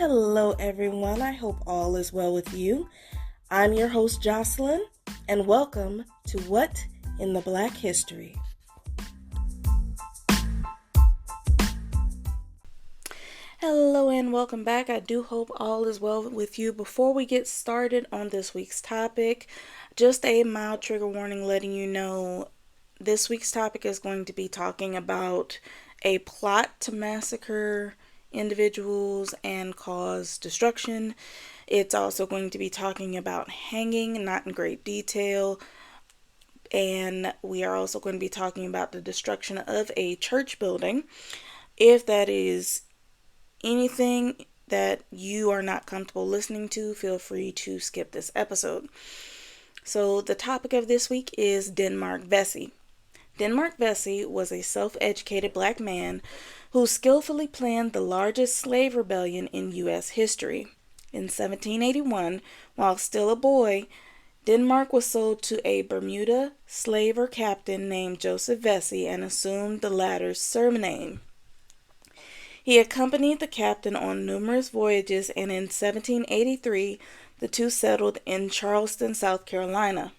Hello, everyone. I hope all is well with you. I'm your host, Jocelyn, and welcome to What in the Black History. Hello and welcome back. I do hope all is well with you. Before we get started on this week's topic, just a mild trigger warning letting you know this week's topic is going to be talking about a plot to massacre individuals and cause destruction. It's also going to be talking about hanging, not in great detail. And we are also going to be talking about the destruction of a church building. If that is anything that you are not comfortable listening to, feel free to skip this episode. So the topic of this week is Denmark Vesey. Denmark Vesey was a self-educated black man who skillfully planned the largest slave rebellion in U.S. history. In 1781, while still a boy, Denmark was sold to a Bermuda slaver captain named Joseph Vesey and assumed the latter's surname. He accompanied the captain on numerous voyages, and in 1783, the two settled in Charleston, South Carolina.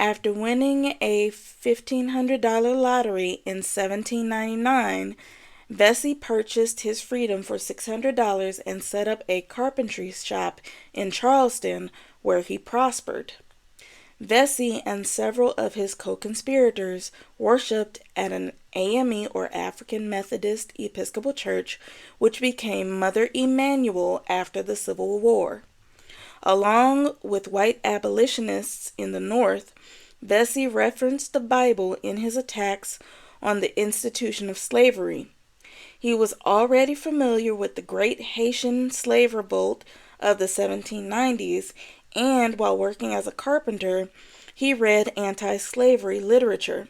After winning a $1,500 lottery in 1799, Vesey purchased his freedom for $600 and set up a carpentry shop in Charleston, where he prospered. Vesey and several of his co-conspirators worshipped at an AME or African Methodist Episcopal Church, which became Mother Emanuel after the Civil War. Along with white abolitionists in the North, Vesey referenced the Bible in his attacks on the institution of slavery. He was already familiar with the Great Haitian Slave Revolt of the 1790s, and while working as a carpenter, he read anti-slavery literature.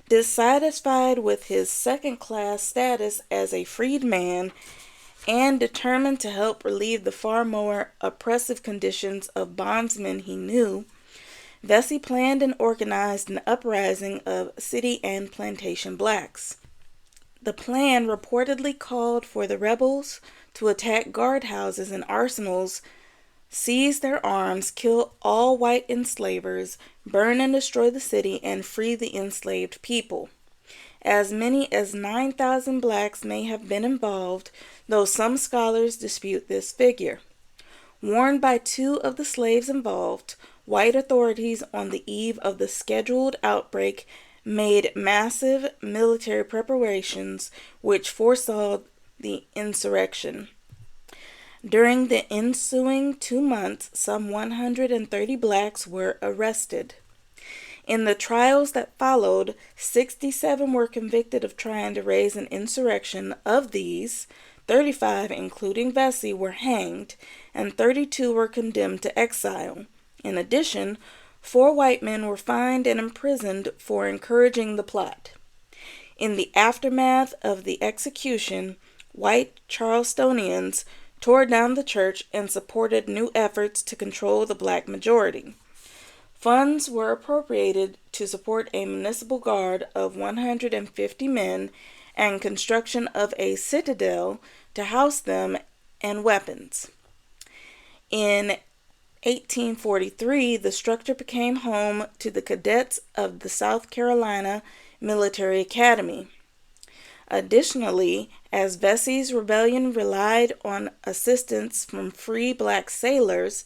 Dissatisfied with his second-class status as a freedman and determined to help relieve the far more oppressive conditions of bondsmen he knew, Vesey planned and organized an uprising of city and plantation blacks. The plan reportedly called for the rebels to attack guardhouses and arsenals, seize their arms, kill all white enslavers, burn and destroy the city, and free the enslaved people. As many as 9,000 blacks may have been involved, though some scholars dispute this figure. Warned by two of the slaves involved, white authorities on the eve of the scheduled outbreak made massive military preparations which foresaw the insurrection. During the ensuing 2 months, some 130 blacks were arrested. In the trials that followed, 67 were convicted of trying to raise an insurrection. Of these, 35, including Vesey, were hanged, and 32 were condemned to exile. In addition, 4 white men were fined and imprisoned for encouraging the plot. In the aftermath of the execution, white Charlestonians tore down the church and supported new efforts to control the black majority. Funds were appropriated to support a municipal guard of 150 men and construction of a citadel to house them and weapons. In 1843, the structure became home to the cadets of the South Carolina Military Academy. Additionally, as Vesey's rebellion relied on assistance from free black sailors,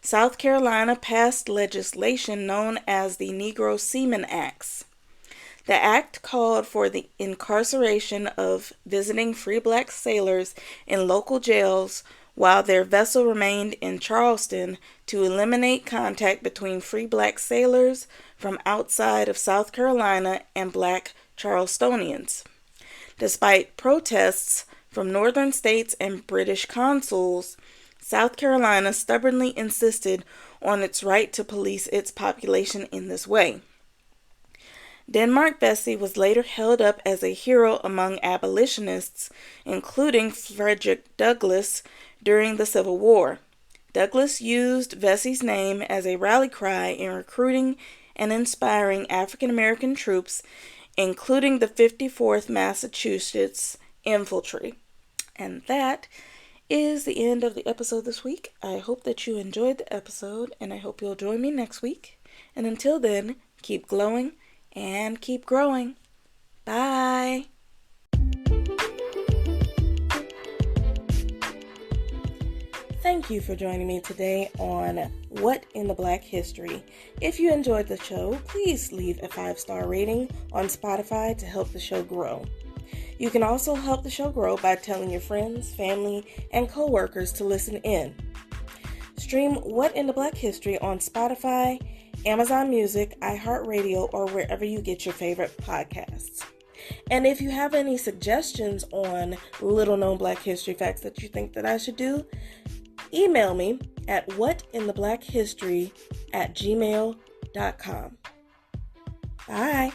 South Carolina passed legislation known as the Negro Seaman Acts. The act called for the incarceration of visiting free black sailors in local jails while their vessel remained in Charleston to eliminate contact between free black sailors from outside of South Carolina and black Charlestonians. Despite protests from northern states and British consuls, South Carolina stubbornly insisted on its right to police its population in this way. Denmark Vesey was later held up as a hero among abolitionists, including Frederick Douglass, during the Civil War. Douglass used Vesey's name as a rally cry in recruiting and inspiring African American troops, including the 54th Massachusetts Infantry. And that is the end of the episode this week. I hope that you enjoyed the episode, and I hope you'll join me next week. And until then, keep glowing and keep growing. Bye. Thank you for joining me today on What in the Black History. If you enjoyed the show, please leave a 5-star rating on Spotify to help the show grow. You can also help the show grow by telling your friends, family, and coworkers to listen in. Stream What in the Black History on Spotify, Amazon Music, iHeartRadio, or wherever you get your favorite podcasts. And if you have any suggestions on little-known Black history facts that you think that I should do, email me at whatintheblackhistory@gmail.com. Bye.